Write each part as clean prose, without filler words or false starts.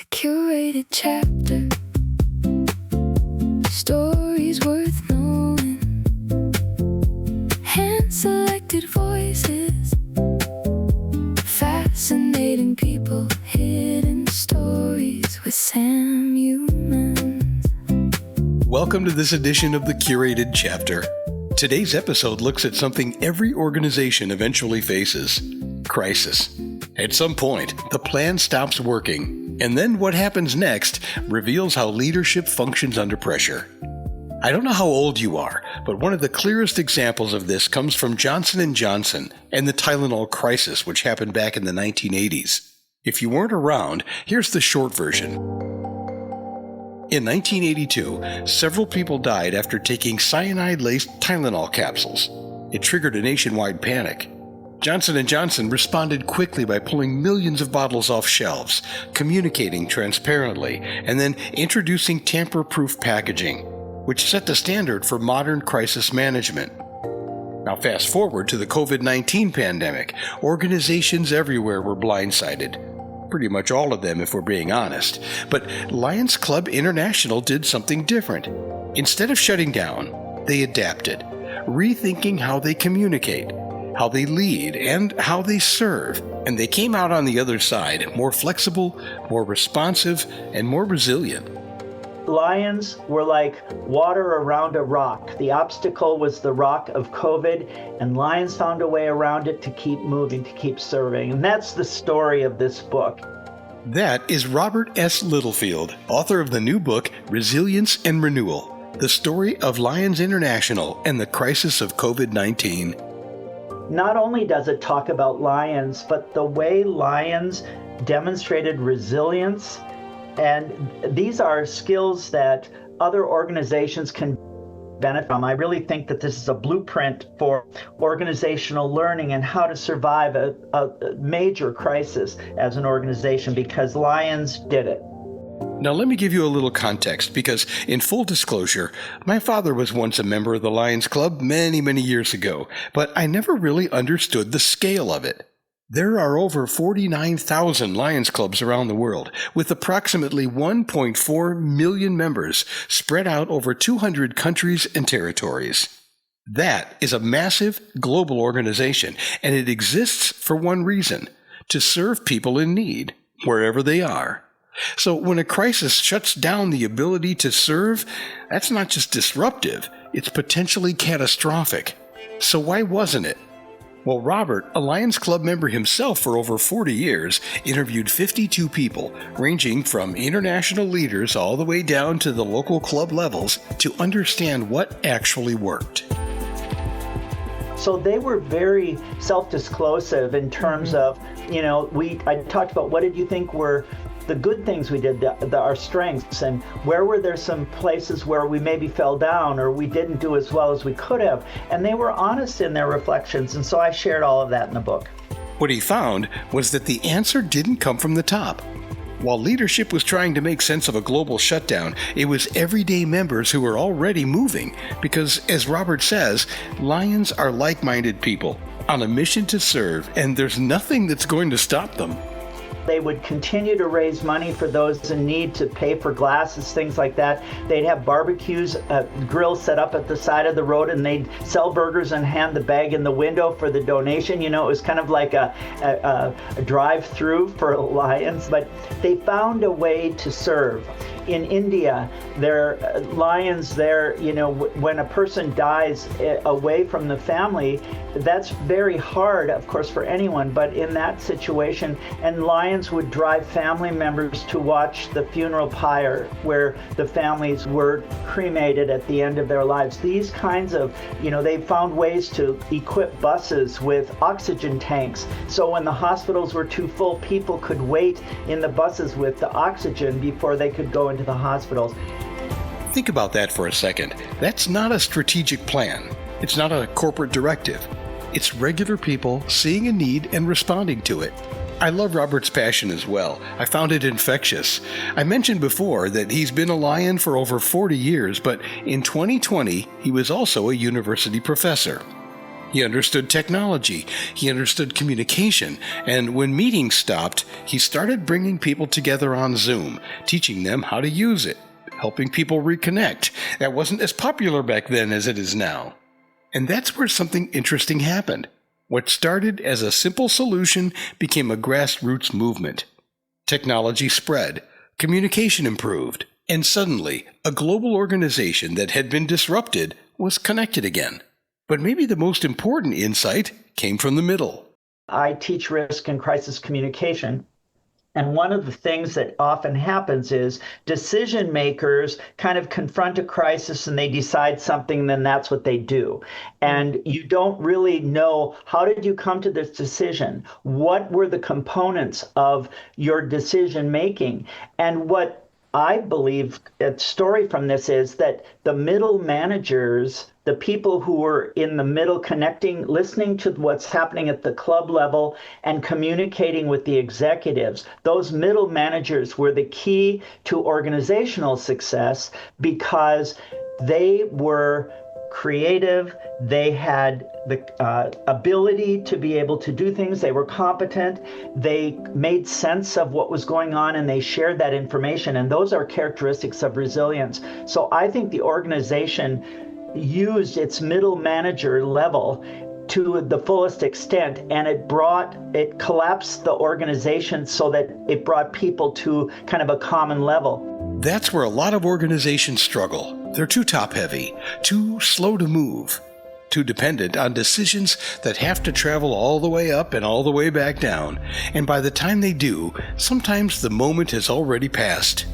The Curated Chapter. Stories worth knowing. Hand-selected voices. Fascinating people. Hidden stories with Sam Humans. Welcome to this edition of the Curated Chapter. Today's episode looks at something every organization eventually faces: crisis. At some point, the plan stops working, and then what happens next reveals how leadership functions under pressure. I don't know how old you are, but one of the clearest examples of this comes from Johnson & Johnson and the Tylenol crisis, which happened back in the 1980s. If you weren't around, here's the short version. In 1982, several people died after taking cyanide-laced Tylenol capsules. It triggered a nationwide panic. Johnson & Johnson responded quickly by pulling millions of bottles off shelves, communicating transparently, and then introducing tamper-proof packaging, which set the standard for modern crisis management. Now fast forward to the COVID-19 pandemic. Organizations everywhere were blindsided. Pretty much all of them, if we're being honest. But Lions Club International did something different. Instead of shutting down, they adapted, rethinking how they communicate, how they lead, and how they serve. And they came out on the other side more flexible, more responsive, and more resilient. Lions were like water around a rock. The obstacle was the rock of COVID, and Lions found a way around it to keep moving, to keep serving. And that's the story of this book. That is Robert S. Littlefield, author of the new book, Resilience and Renewal, the story of Lions International and the crisis of COVID-19. Not only does it talk about Lions, but the way Lions demonstrated resilience. And these are skills that other organizations can benefit from. I really think that this is a blueprint for organizational learning and how to survive a major crisis as an organization, because Lions did it. Now let me give you a little context, because in full disclosure, my father was once a member of the Lions Club many years ago, but I never really understood the scale of it. There are over 49,000 Lions Clubs around the world, with approximately 1.4 million members spread out over 200 countries and territories. That is a massive global organization, and it exists for one reason: to serve people in need, wherever they are. So when a crisis shuts down the ability to serve, that's not just disruptive, it's potentially catastrophic. So why wasn't it? Well, Robert, a Lions Club member himself for over 40 years, interviewed 52 people, ranging from international leaders all the way down to the local club levels, to understand what actually worked. So they were very self-disclosive in terms of, I talked about what did you think were the good things we did, our strengths, and where were there some places where we maybe fell down or we didn't do as well as we could have. And they were honest in their reflections, and so I shared all of that in the book. What he found was that the answer didn't come from the top. While leadership was trying to make sense of a global shutdown, it was everyday members who were already moving, because, as Robert says, Lions are like-minded people on a mission to serve, and there's nothing that's going to stop them. They would continue to raise money for those in need, to pay for glasses, things like that. They'd have barbecues, grills set up at the side of the road, and they'd sell burgers and hand the bag in the window for the donation. It was kind of like a drive-through for Lions, but they found a way to serve. In India, there Lions there, when a person dies away from the family, that's very hard, of course, for anyone, but in that situation, and Lions would drive family members to watch the funeral pyre where the families were cremated at the end of their lives. These kinds of, they found ways to equip buses with oxygen tanks, so when the hospitals were too full, people could wait in the buses with the oxygen before they could go into the hospitals. Think about that for a second. That's not a strategic plan. It's not a corporate directive. It's regular people seeing a need and responding to it. I love Robert's passion as well. I found it infectious. I mentioned before that he's been a Lion for over 40 years, but in 2020, he was also a university professor. He understood technology, he understood communication, and when meetings stopped, he started bringing people together on Zoom, teaching them how to use it, helping people reconnect. That wasn't as popular back then as it is now. And that's where something interesting happened. What started as a simple solution became a grassroots movement. Technology spread, communication improved, and suddenly, a global organization that had been disrupted was connected again. But maybe the most important insight came from the middle. I teach risk and crisis communication. And one of the things that often happens is decision makers kind of confront a crisis and they decide something, then that's what they do. And you don't really know, how did you come to this decision? What were the components of your decision making? And what I believe a story from this is that the middle managers, the people who were in the middle connecting, listening to what's happening at the club level and communicating with the executives, those middle managers were the key to organizational success because they were creative, they had the ability to be able to do things, they were competent, they made sense of what was going on, and they shared that information. And those are characteristics of resilience. So I think the organization used its middle manager level to the fullest extent, and it collapsed the organization so that it brought people to kind of a common level. That's where a lot of organizations struggle. They're too top-heavy, too slow to move, too dependent on decisions that have to travel all the way up and all the way back down, and by the time they do, sometimes the moment has already passed.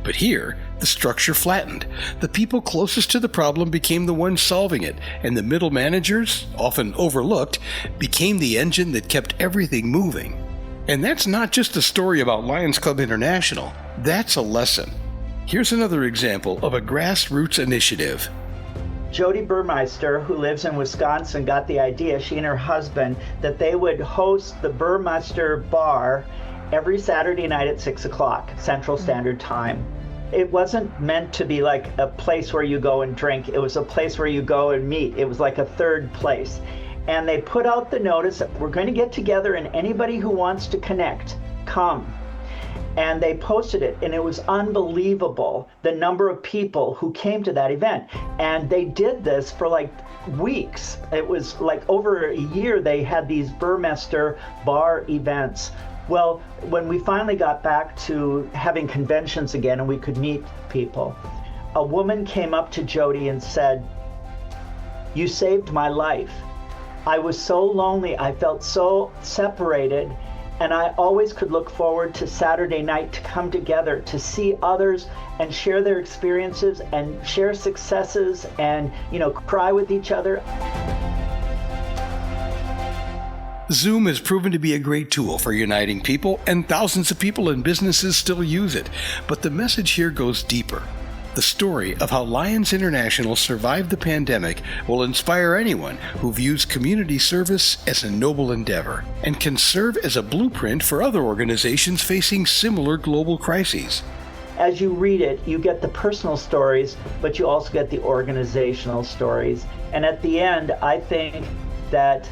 But here, the structure flattened. The people closest to the problem became the ones solving it, and the middle managers, often overlooked, became the engine that kept everything moving. And that's not just a story about Lions Club International. That's a lesson. Here's another example of a grassroots initiative. Jody Burmeister, who lives in Wisconsin, got the idea, she and her husband, that they would host the Burmeister Bar every Saturday night at 6 o'clock Central Standard Time. It wasn't meant to be like a place where you go and drink. It was a place where you go and meet. It was like a third place. And they put out the notice that we're going to get together and anybody who wants to connect, come. And they posted it, and it was unbelievable, the number of people who came to that event. And they did this for like weeks. It was like over a year they had these Burmeister bar events. Well, when we finally got back to having conventions again and we could meet people, a woman came up to Jody and said, "You saved my life. I was so lonely. I felt so separated. And I always could look forward to Saturday night to come together, to see others and share their experiences and share successes and, cry with each other." Zoom has proven to be a great tool for uniting people, and thousands of people and businesses still use it. But the message here goes deeper. The story of how Lions International survived the pandemic will inspire anyone who views community service as a noble endeavor and can serve as a blueprint for other organizations facing similar global crises. As you read it, you get the personal stories, but you also get the organizational stories. And at the end, I think that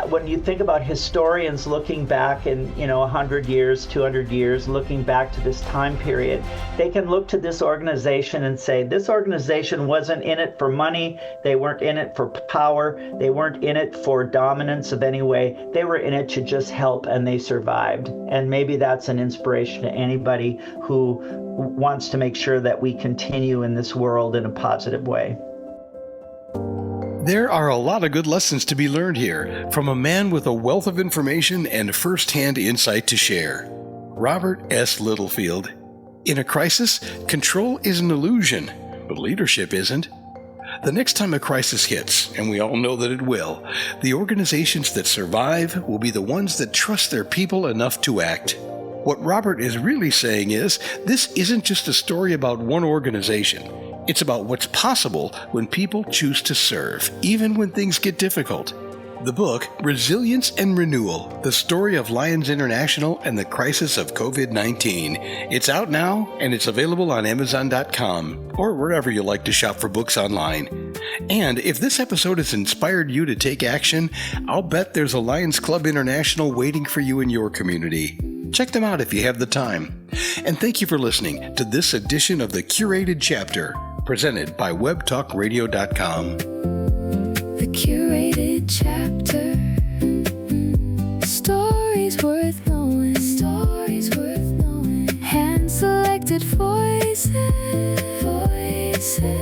when you think about historians looking back in, 100 years, 200 years, looking back to this time period, they can look to this organization and say, this organization wasn't in it for money, they weren't in it for power, they weren't in it for dominance of any way, they were in it to just help, and they survived. And maybe that's an inspiration to anybody who wants to make sure that we continue in this world in a positive way. There are a lot of good lessons to be learned here from a man with a wealth of information and first-hand insight to share. Robert S. Littlefield. In a crisis, control is an illusion, but leadership isn't. The next time a crisis hits, and we all know that it will, the organizations that survive will be the ones that trust their people enough to act. What Robert is really saying is, this isn't just a story about one organization. It's about what's possible when people choose to serve, even when things get difficult. The book, Resilience and Renewal, The Story of Lions International and the Crisis of COVID-19. It's out now, and it's available on Amazon.com or wherever you like to shop for books online. And if this episode has inspired you to take action, I'll bet there's a Lions Club International waiting for you in your community. Check them out if you have the time. And thank you for listening to this edition of the Curated Chapter, presented by WebTalkRadio.com. The Curated Chapter. Stories worth knowing. Stories worth knowing. Hand-selected voices. Voices.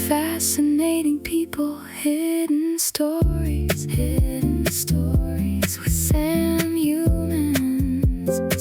Fascinating people. Hidden stories. Hidden stories with Sam Humans.